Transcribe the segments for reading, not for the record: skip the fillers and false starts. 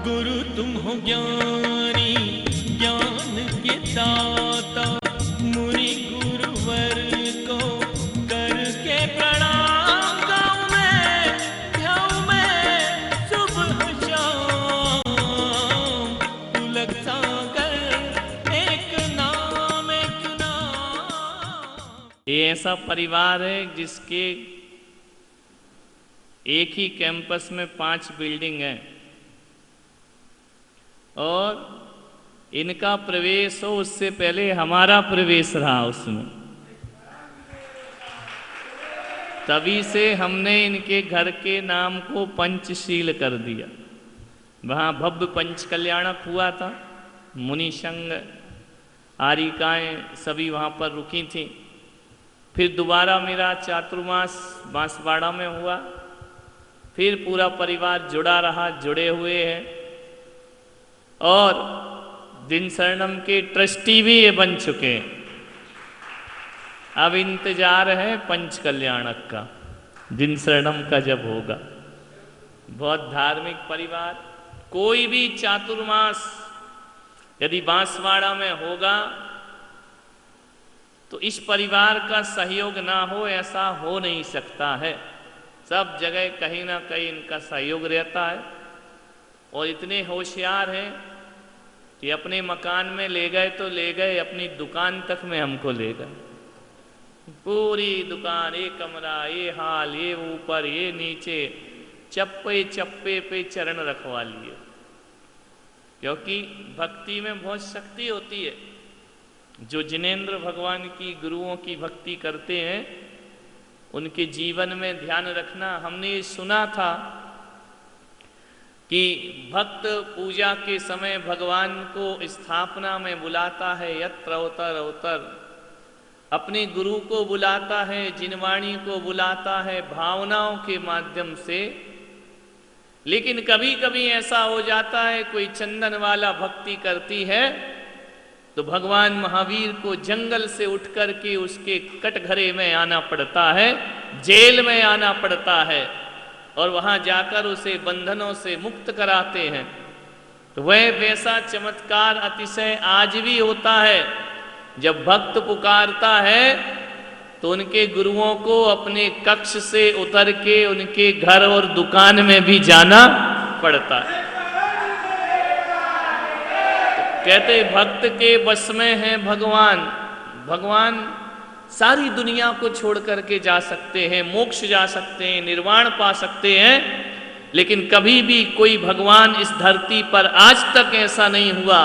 गुरु तुम हो ज्ञानी ज्ञान के दाता, मुनि गुरुवर को करके प्रणाम गाऊं मैं सुबह शाम। तुलक सागर एक नाम एक नाम। ये ऐसा परिवार है जिसके एक ही कैंपस में 5 बिल्डिंग हैं और इनका प्रवेश हो उससे पहले हमारा प्रवेश रहा उसमें। तभी से हमने इनके घर के नाम को पंचशील कर दिया। वहाँ भव्य पंच कल्याणक हुआ था, मुनि संघ आरिकाएँ सभी वहाँ पर रुकी थीं। फिर दोबारा मेरा चातुर्मास बांसवाड़ा में हुआ, फिर पूरा परिवार जुड़ा रहा, जुड़े हुए हैं। और दिन शरणम के ट्रस्टी भी ये बन चुके हैं। अब इंतजार है पंच कल्याणक का, दिन शरणम का जब होगा। बहुत धार्मिक परिवार। कोई भी चातुर्मास यदि बांसवाड़ा में होगा तो इस परिवार का सहयोग ना हो ऐसा हो नहीं सकता है। सब जगह कहीं ना कहीं इनका सहयोग रहता है। और इतने होशियार हैं कि अपने मकान में ले गए तो ले गए, अपनी दुकान तक में हमको ले गए। पूरी दुकान, ये कमरा, ये हाल, ये ऊपर, ये नीचे, चप्पे चप्पे पे चरण रखवा लिए। क्योंकि भक्ति में बहुत शक्ति होती है। जो जिनेंद्र भगवान की गुरुओं की भक्ति करते हैं उनके जीवन में ध्यान रखना। हमने ये सुना था कि भक्त पूजा के समय भगवान को स्थापना में बुलाता है, यत्र अवतर अवतर, अपने गुरु को बुलाता है, जिनवाणी को बुलाता है भावनाओं के माध्यम से। लेकिन कभी कभी ऐसा हो जाता है कोई चंदन वाला भक्ति करती है तो भगवान महावीर को जंगल से उठ कर के उसके कटघरे में आना पड़ता है, जेल में आना पड़ता है और वहां जाकर उसे बंधनों से मुक्त कराते हैं। तो वह वैसा चमत्कार अतिशय आज भी होता है। जब भक्त पुकारता है तो उनके गुरुओं को अपने कक्ष से उतर के उनके घर और दुकान में भी जाना पड़ता है। कहते भक्त के बस में है भगवान। भगवान सारी दुनिया को छोड़ करके जा सकते हैं, मोक्ष जा सकते हैं, निर्वाण पा सकते हैं, लेकिन कभी भी कोई भगवान इस धरती पर आज तक ऐसा नहीं हुआ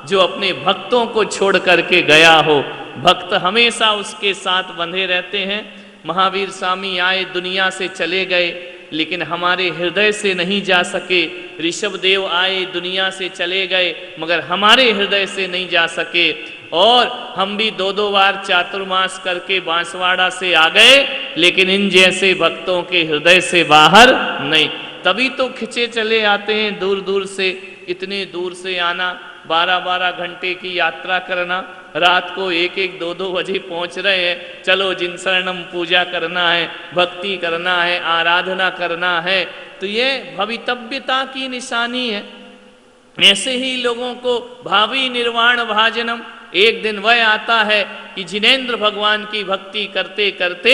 जो अपने भक्तों को छोड़ करके गया हो। भक्त हमेशा उसके साथ बंधे रहते हैं। महावीर स्वामी आए, दुनिया से चले गए, लेकिन हमारे हृदय से नहीं जा सके। ऋषभ देव आए, दुनिया से चले गए, मगर हमारे हृदय से नहीं जा सके। और हम भी 2-2 बार चातुर्मास करके बांसवाड़ा से आ गए, लेकिन इन जैसे भक्तों के हृदय से बाहर नहीं। तभी तो खिंचे चले आते हैं दूर दूर से। इतने दूर से आना, 12-12 घंटे की यात्रा करना, रात को 1-1, 2-2 बजे पहुंच रहे हैं। चलो जिन शरणम पूजा करना है, भक्ति करना है, आराधना करना है। तो ये भवितव्यता की निशानी है। ऐसे ही लोगों को भावी निर्वाण भाजनम, एक दिन वह आता है कि जिनेंद्र भगवान की भक्ति करते करते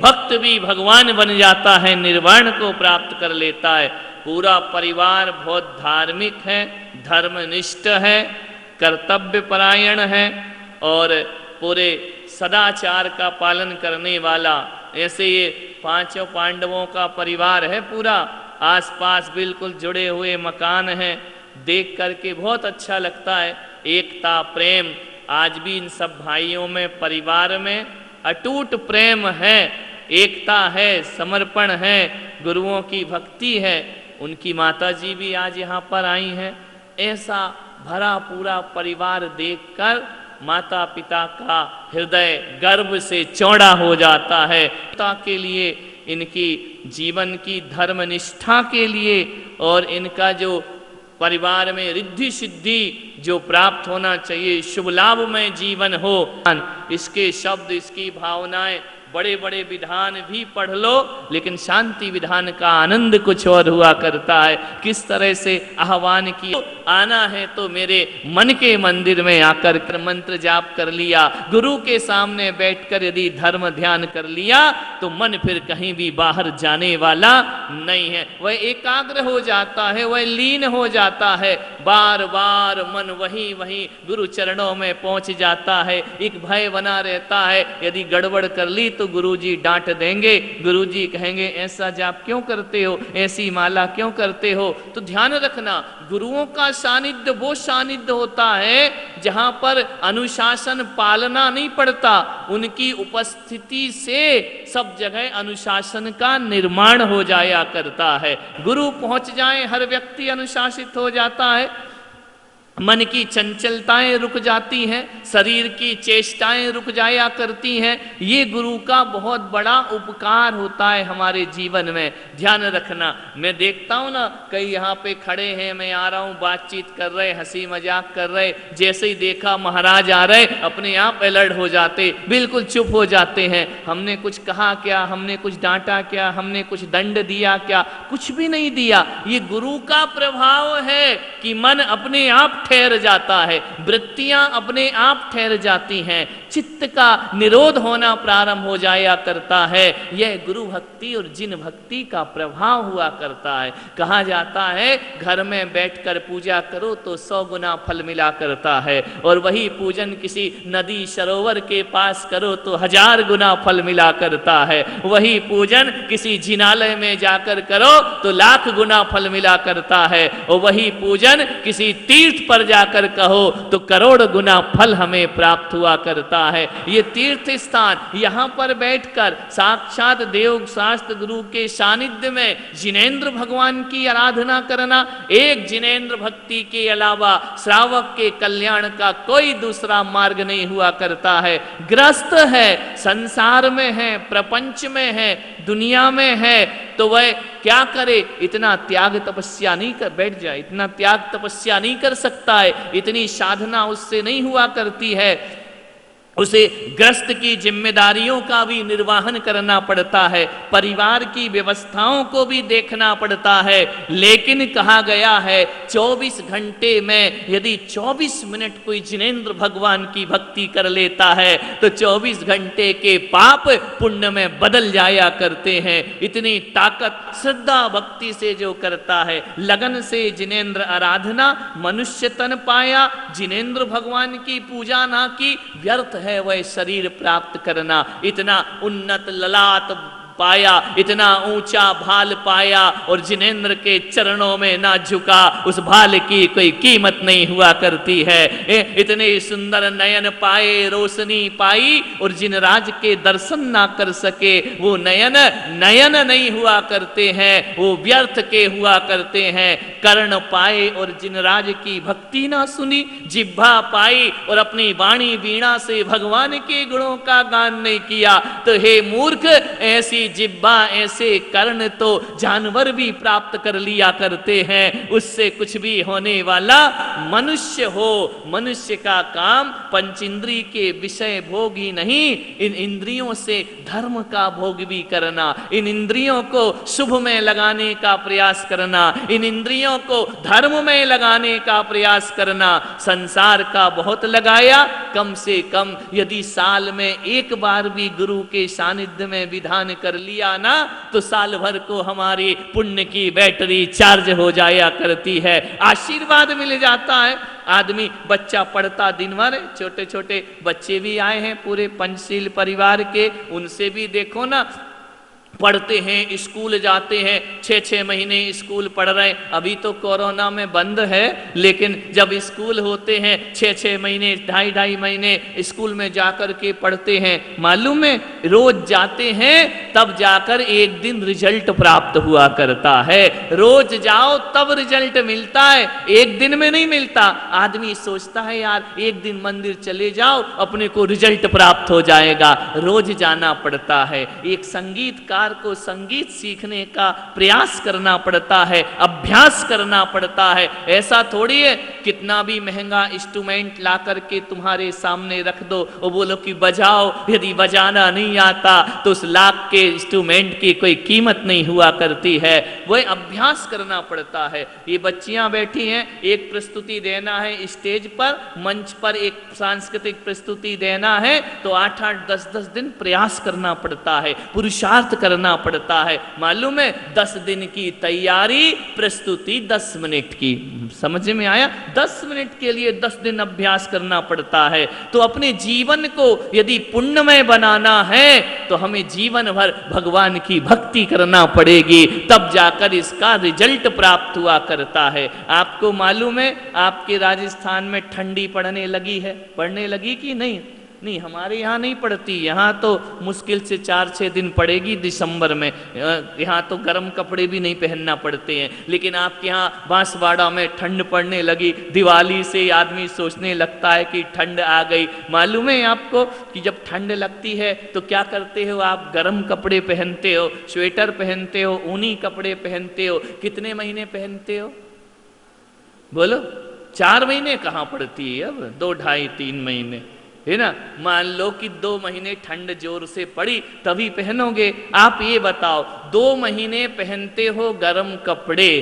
भक्त भी भगवान बन जाता है, निर्वाण को प्राप्त कर लेता है। पूरा परिवार बहुत धार्मिक है, धर्मनिष्ठ है, कर्तव्य परायण है और पूरे सदाचार का पालन करने वाला। ऐसे ये 5 पांडवों का परिवार है पूरा। आसपास बिल्कुल जुड़े हुए मकान हैं, देख करके बहुत अच्छा लगता है। एकता, प्रेम आज भी इन सब भाइयों में, परिवार में अटूट प्रेम है, एकता है, समर्पण है, गुरुओं की भक्ति है। उनकी माताजी भी आज यहाँ पर आई हैं। ऐसा भरा पूरा परिवार देखकर माता पिता का हृदय गर्व से चौड़ा हो जाता है। पिता के लिए, इनकी जीवन की धर्मनिष्ठा के लिए और इनका जो परिवार में रिद्धि सिद्धि जो प्राप्त होना चाहिए, शुभ लाभ में जीवन हो, इसके शब्द, इसकी भावनाएं बड़े बड़े विधान भी पढ़ लो, लेकिन शांति विधान का आनंद कुछ और हुआ करता है। किस तरह से आह्वान किया, आना है तो मेरे मन के मंदिर में आकर मंत्र जाप कर लिया, गुरु के सामने बैठकर यदि धर्म ध्यान कर लिया तो मन फिर कहीं भी बाहर जाने वाला नहीं है। वह एकाग्र हो जाता है, वह लीन हो जाता है, बार बार मन वहीं वहीं गुरु चरणों में पहुंच जाता है। एक भय बना रहता है, यदि गड़बड़ कर ली तो गुरुजी डांट देंगे, गुरुजी कहेंगे ऐसा जाप क्यों करते हो, ऐसी माला क्यों करते हो। तो ध्यान रखना, गुरुओं का सानिध्य वो सानिध्य होता है जहां पर अनुशासन पालना नहीं पड़ता, उनकी उपस्थिति से सब जगह अनुशासन का निर्माण हो जाया करता है। गुरु पहुंच जाए, हर व्यक्ति अनुशासित हो जाता है, मन की चंचलताएं रुक जाती हैं, शरीर की चेष्टाएं रुक जाया करती हैं। ये गुरु का बहुत बड़ा उपकार होता है हमारे जीवन में। ध्यान रखना, मैं देखता हूँ ना, कई यहाँ पे खड़े हैं, मैं आ रहा हूँ, बातचीत कर रहे, हंसी मजाक कर रहे, जैसे ही देखा महाराज आ रहे अपने आप अलर्ट हो जाते, बिल्कुल चुप हो जाते हैं। हमने कुछ कहा क्या, हमने कुछ डांटा क्या, हमने कुछ दंड दिया क्या, कुछ भी नहीं दिया। ये गुरु का प्रभाव है कि मन अपने आप ठहर जाता है, वृत्तियां अपने आप ठहर जाती हैं, चित्त का निरोध होना प्रारंभ हो जाया करता है। यह गुरु भक्ति और जिन भक्ति का प्रभाव हुआ करता है। कहा जाता है घर में बैठकर पूजा करो तो 100 गुना फल मिला करता है, और वही पूजन किसी नदी सरोवर के पास करो तो 1000 गुना फल मिला करता है। वही पूजन किसी जिनालय में जाकर करो तो 1,00,000 गुना फल मिला करता है, और वही पूजन किसी तीर्थ पर जाकर कहो तो करोड़ गुना फल हमें प्राप्त हुआ करता है। ये तीर्थ स्थान, यहाँ पर बैठकर साक्षात देव शास्त्र गुरु के सानिध्य में जिनेंद्र भगवान की आराधना करना, एक जिनेंद्र भक्ति के अलावा श्रावक के कल्याण का कोई दूसरा मार्ग नहीं हुआ करता है। ग्रस्त है, संसार में है, प्रपंच में है, दुनिया में है, तो वह क्या करे, इतना त्याग तपस्या नहीं कर बैठ जाए, इतना त्याग तपस्या नहीं कर सकता है, इतनी साधना उससे नहीं हुआ करती है। उसे ग्रस्त की जिम्मेदारियों का भी निर्वहन करना पड़ता है, परिवार की व्यवस्थाओं को भी देखना पड़ता है। लेकिन कहा गया है 24 घंटे में यदि 24 मिनट कोई जिनेंद्र भगवान की भक्ति कर लेता है तो 24 घंटे के पाप पुण्य में बदल जाया करते हैं। इतनी ताकत श्रद्धा भक्ति से जो करता है, लगन से जिनेंद्र आराधना, मनुष्य तन पाया, जिनेंद्र भगवान की पूजा ना की, व्यर्थ है वह शरीर प्राप्त करना। इतना उन्नत ललाट पाया, इतना ऊंचा भाल पाया, और जिनेंद्र के चरणों में ना झुका, उस भाल की कोई कीमत नहीं हुआ करती है। इतने सुंदर नयन पाए, रोशनी पाई, और जिन राज के दर्शन ना कर सके वो नयन नयन नहीं हुआ करते हैं, वो व्यर्थ के हुआ करते हैं। कर्ण पाए और जिन राज की भक्ति ना सुनी, जिह्वा पाई और अपनी वाणी वीणा से भगवान के गुणों का गान नहीं किया, तो हे मूर्ख, ऐसी जिह्वा ऐसे कर्ण तो जानवर भी प्राप्त कर लिया करते हैं, उससे कुछ भी होने वाला मनुष्य हो। मनुष्य का काम पंचेंद्रिय के विषय भोग ही नहीं, इन इंद्रियों से धर्म का भोग भी करना, इन इंद्रियों को शुभ में लगाने का प्रयास करना, इन इंद्रियों को धर्म में लगाने का प्रयास करना। संसार का बहुत लगाया, कम से कम यदि साल में एक बार भी गुरु के सानिध्य में विधान कर लिया ना, तो साल भर को हमारी पुण्य की बैटरी चार्ज हो जाया करती है, आशीर्वाद मिल जाता है। आदमी बच्चा पढ़ता दिन भर, छोटे छोटे बच्चे भी आए हैं पूरे पंचशील परिवार के, उनसे भी देखो ना, पढ़ते हैं, स्कूल जाते हैं, 6-6 महीने स्कूल पढ़ रहे हैं। अभी तो कोरोना में बंद है, लेकिन जब स्कूल होते हैं 6-6 महीने, 2.5 महीने स्कूल में जाकर के पढ़ते हैं। मालूम है, रोज जाते हैं तब जाकर एक दिन रिजल्ट प्राप्त हुआ करता है। रोज जाओ तब रिजल्ट मिलता है, एक दिन में नहीं मिलता। आदमी सोचता है यार एक दिन मंदिर चले जाओ अपने को रिजल्ट प्राप्त हो जाएगा, रोज जाना पड़ता है। एक संगीतकार को संगीत सीखने का प्रयास करना पड़ता है, अभ्यास करना पड़ता है। ऐसा थोड़ी है कितना भी महंगा इंस्ट्रूमेंट ला करके तुम्हारे सामने रख दो और बोलो कि बजाओ, यदि बजाना नहीं आता तो उस लाख के इंस्ट्रूमेंट की कोई कीमत नहीं हुआ करती है। वह अभ्यास करना पड़ता है। ये बच्चियां बैठी हैं, एक प्रस्तुति देना है स्टेज पर, मंच पर एक सांस्कृतिक प्रस्तुति देना है तो 8-8 10-10 दिन प्रयास करना पड़ता है, पुरुषार्थ करना पड़ता है। मालूम है 10 दिन की तैयारी, प्रस्तुति 10 मिनट की। समझ में आया? 10 मिनट के लिए 10 दिन अभ्यास करना पड़ता है। तो अपने जीवन को यदि पुण्यमय बनाना है तो हमें जीवन भर भगवान की भक्ति करना पड़ेगी, तब जाकर इसका रिजल्ट प्राप्त हुआ करता है। आपको मालूम है आपके राजस्थान में ठंडी पड़ने लगी है, पड़ने लगी कि नहीं? नहीं, हमारे यहाँ नहीं पड़ती। यहाँ तो मुश्किल से 4-6 दिन पड़ेगी दिसंबर में। यहाँ तो गर्म कपड़े भी नहीं पहनना पड़ते हैं। लेकिन आपके यहाँ बांसवाड़ा में ठंड पड़ने लगी, दिवाली से आदमी सोचने लगता है कि ठंड आ गई। मालूम है आपको कि जब ठंड लगती है तो क्या करते हो आप? गर्म कपड़े पहनते हो, स्वेटर पहनते हो, ऊनी कपड़े पहनते हो। कितने महीने पहनते हो? बोलो। 4 महीने कहाँ पड़ती है अब, 2, 2.5, 3 महीने है ना। मान लो कि 2 महीने ठंड जोर से पड़ी तभी पहनोगे। आप ये बताओ 2 महीने पहनते हो गर्म कपड़े,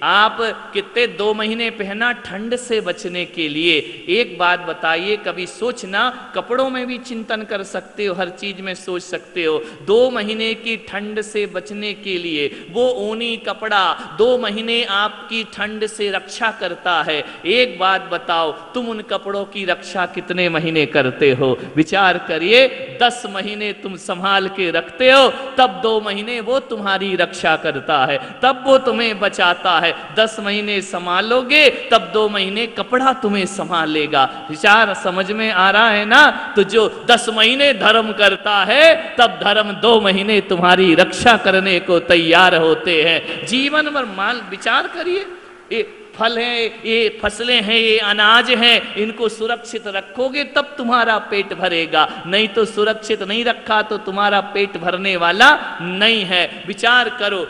आप कितने 2 महीने पहना ठंड से बचने के लिए? एक बात बताइए, कभी सोचना, कपड़ों में भी चिंतन कर सकते हो, हर चीज में सोच सकते हो। 2 महीने की ठंड से बचने के लिए वो ऊनी कपड़ा 2 महीने आपकी ठंड से रक्षा करता है। एक बात बताओ, तुम उन कपड़ों की रक्षा कितने महीने करते हो? विचार करिए। 10 महीने तुम संभाल के रखते हो, तब 2 महीने वो तुम्हारी रक्षा करता है, तब वो तुम्हें बचाता है। 10 महीने संभालोगे तब 2 महीने कपड़ा तुम्हें संभालेगा। विचार समझ में आ रहा है ना? तो जो 10 महीने धर्म करता है तब धर्म 2 महीने तुम्हारी रक्षा करने को तैयार होते हैं। जीवन भर माल विचार करिए, ये फल है, ये फसलें हैं, ये अनाज हैं, इनको सुरक्षित रखोगे तब तुम्हारा पेट भरेगा, नहीं तो सुरक्षित नहीं रखा तो तुम्हारा पेट भरने वाला नहीं है। विचार करो,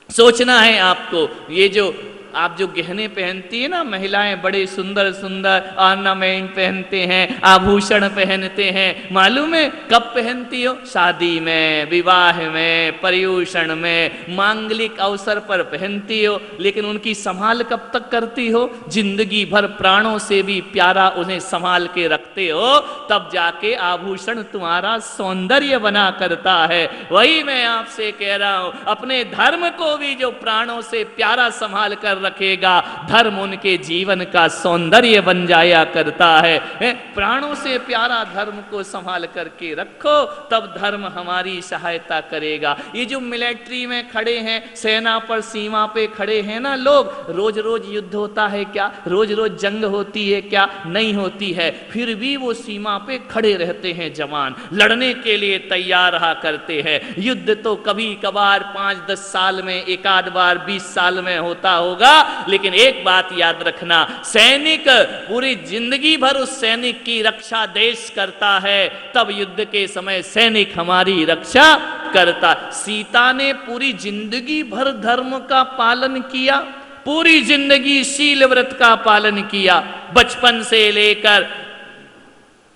सोचना है आपको। ये जो आप जो गहने पहनती है ना महिलाएं, बड़े सुंदर सुंदर ऑर्नामेंट पहनते हैं, आभूषण पहनते हैं, मालूम है कब पहनती हो? शादी में, विवाह में, पर्यूषण में, मांगलिक अवसर पर पहनती हो। लेकिन उनकी संभाल कब तक करती हो? जिंदगी भर प्राणों से भी प्यारा उन्हें संभाल के रखते हो, तब जाके आभूषण तुम्हारा सौंदर्य बना करता है। वही मैं आपसे कह रहा हूं, अपने धर्म को भी जो प्राणों से प्यारा संभाल कर रखेगा, धर्म उनके जीवन का सौंदर्य बन जाया करता है। प्राणों से प्यारा धर्म को संभाल करके रखो, तब धर्म हमारी सहायता करेगा। ये जो मिलिट्री में खड़े हैं, सेना पर सीमा पे खड़े हैं ना लोग, रोज रोज युद्ध होता है क्या? रोज रोज जंग होती है क्या? नहीं होती है। फिर भी वो सीमा पे खड़े रहते हैं जवान, लड़ने के लिए तैयार रहा करते हैं। युद्ध तो कभी कभार 5-10 साल में, एक आध बार 20 साल में होता होगा, लेकिन एक बात याद रखना, सैनिक पूरी जिंदगी भर उस सैनिक की रक्षा देश करता है, तब युद्ध के समय सैनिक हमारी रक्षा करता। सीता ने पूरी जिंदगी भर धर्म का पालन किया, पूरी जिंदगी शील व्रत का पालन किया, बचपन से लेकर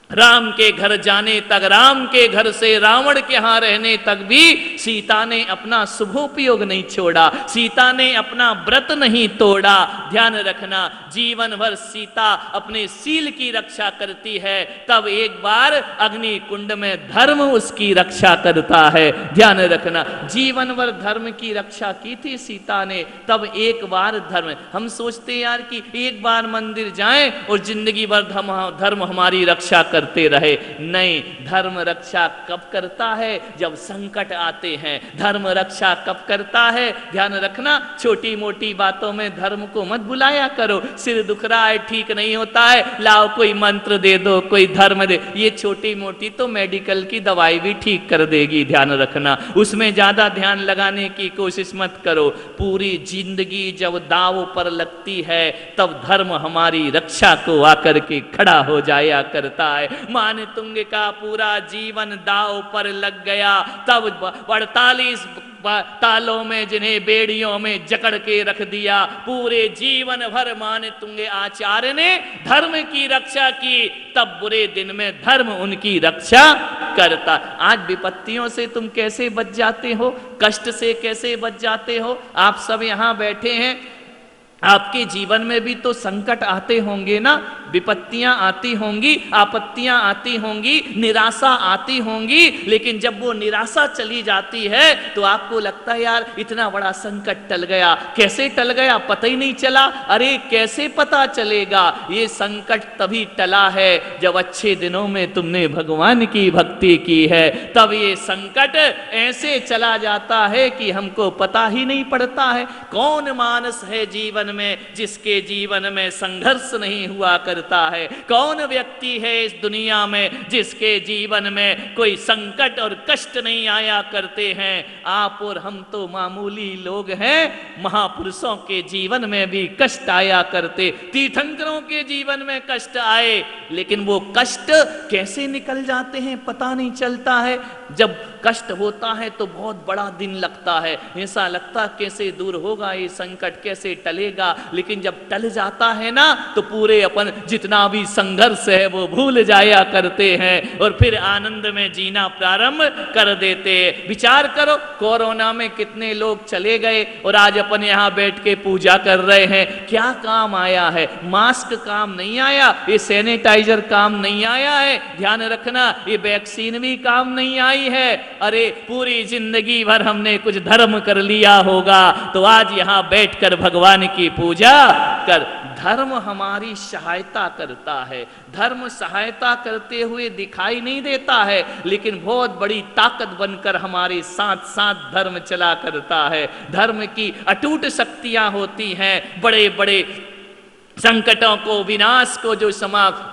राम के घर जाने तक, राम के घर से रावण के यहां रहने तक भी सीता ने अपना शुभोपयोग नहीं छोड़ा, सीता ने अपना व्रत नहीं तोड़ा। ध्यान रखना, जीवन भर सीता अपने शील की रक्षा करती है, तब एक बार अग्नि कुंड में धर्म उसकी रक्षा करता है। ध्यान रखना, जीवन भर धर्म की रक्षा की थी सीता ने, तब एक बार धर्म। हम सोचते यार कि एक बार मंदिर जाएं और जिंदगी भर धर्म हमारी रक्षा कर करते रहे। नहीं, धर्म रक्षा कब करता है? जब संकट आते हैं। धर्म रक्षा कब करता है? ध्यान रखना, छोटी मोटी बातों में धर्म को मत बुलाया करो। सिर दुख रहा है, ठीक नहीं होता है, लाओ कोई मंत्र दे दो, कोई धर्म दे, ये छोटी मोटी तो मेडिकल की दवाई भी ठीक कर देगी। ध्यान रखना, उसमें ज्यादा ध्यान लगाने की कोशिश मत करो। पूरी जिंदगी जब दाव पर लगती है तब धर्म हमारी रक्षा को आकर के खड़ा हो जाया करता है। मानतुंग का पूरा जीवन दाव पर लग गया, तब 48 तालों में जिन्हें बेड़ियों में जकड़ के रख दिया, पूरे जीवन भर मानतुंग आचार्य ने धर्म की रक्षा की, तब बुरे दिन में धर्म उनकी रक्षा करता। आज विपत्तियों से तुम कैसे बच जाते हो? कष्ट से कैसे बच जाते हो? आप सब यहां बैठे हैं, आपके जीवन में भी तो संकट आते होंगे ना, विपत्तियां आती होंगी, आपत्तियां आती होंगी, निराशा आती होंगी। लेकिन जब वो निराशा चली जाती है तो आपको लगता है यार इतना बड़ा संकट टल गया। कैसे टल गया पता ही नहीं चला। अरे कैसे पता चलेगा? ये संकट तभी टला है जब अच्छे दिनों में तुमने भगवान की भक्ति की है, तब ये संकट ऐसे चला जाता है कि हमको पता ही नहीं पड़ता है। कौन मानस है जीवन में जिसके जीवन में संघर्ष नहीं हुआ करता है? कौन व्यक्ति है इस दुनिया में जिसके जीवन में कोई संकट और कष्ट नहीं आया करते हैं? आप और हम तो मामूली लोग हैं। महापुरुषों के जीवन में भी कष्ट आया करते, तीर्थंकरों के जीवन में कष्ट आए, लेकिन वो कष्ट कैसे निकल जाते हैं पता नहीं चलता है। जब कष्ट होता है तो बहुत बड़ा दिन लगता है, ऐसा लगता कैसे दूर होगा ये संकट, कैसे टलेगा। लेकिन जब टल जाता है ना तो पूरे अपन जितना भी संघर्ष है वो भूल जाया करते हैं और फिर आनंद में जीना प्रारंभ कर देते हैं। विचार करो, कोरोना में कितने लोग चले गए और आज अपन यहाँ बैठ के पूजा कर रहे हैं। क्या काम आया है? मास्क काम नहीं आया, ये सैनिटाइजर काम नहीं आया है, ध्यान रखना, ये वैक्सीन भी काम नहीं आई है। अरे पूरी जिंदगी भर हमने कुछ धर्म कर लिया होगा तो आज यहां बैठकर भगवान की पूजा कर। धर्म हमारी सहायता करता है, धर्म सहायता करते हुए दिखाई नहीं देता है, लेकिन बहुत बड़ी ताकत बनकर हमारे साथ साथ धर्म चला करता है। धर्म की अटूट शक्तियां होती हैं, बड़े बड़े संकटों को, विनाश को जो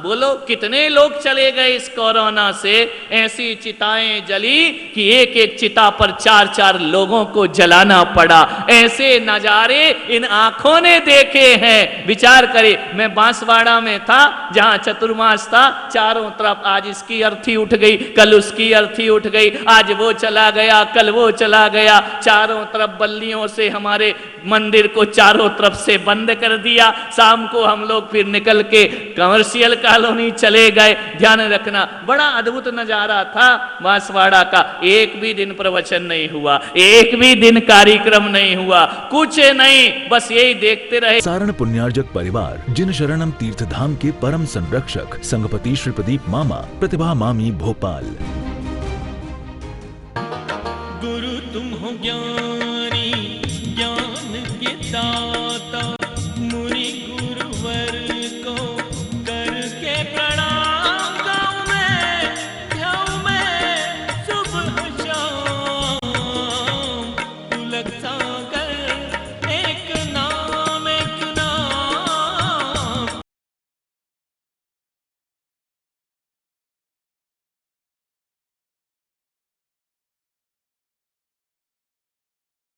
बोलो कितने लोग चले गए इस कोरोना से। ऐसी चिताएं जली कि एक एक चिता पर 4-4 लोगों को जलाना पड़ा। ऐसे नजारे इन आंखों ने देखे हैं। विचार करे, मैं बांसवाड़ा में था जहां चतुर्मास था, चारों तरफ आज इसकी अर्थी उठ गई, कल उसकी अर्थी उठ गई, आज वो चला गया, कल वो चला गया। चारों तरफ बल्लियों से हमारे मंदिर को चारों तरफ से बंद कर दिया। शाम को हम लोग फिर निकल के कमर्शियल कॉलोनी चले गए। ध्यान रखना, बड़ा अद्भुत नजारा था बांसवाड़ा का। एक भी दिन प्रवचन नहीं हुआ, एक भी दिन कार्यक्रम नहीं हुआ, कुछ नहीं, बस यही देखते रहे। सारण पुण्यार्जक परिवार जिन शरणम तीर्थ धाम के परम संरक्षक संघपति श्री प्रदीप मामा, प्रतिभा मामी भोपाल।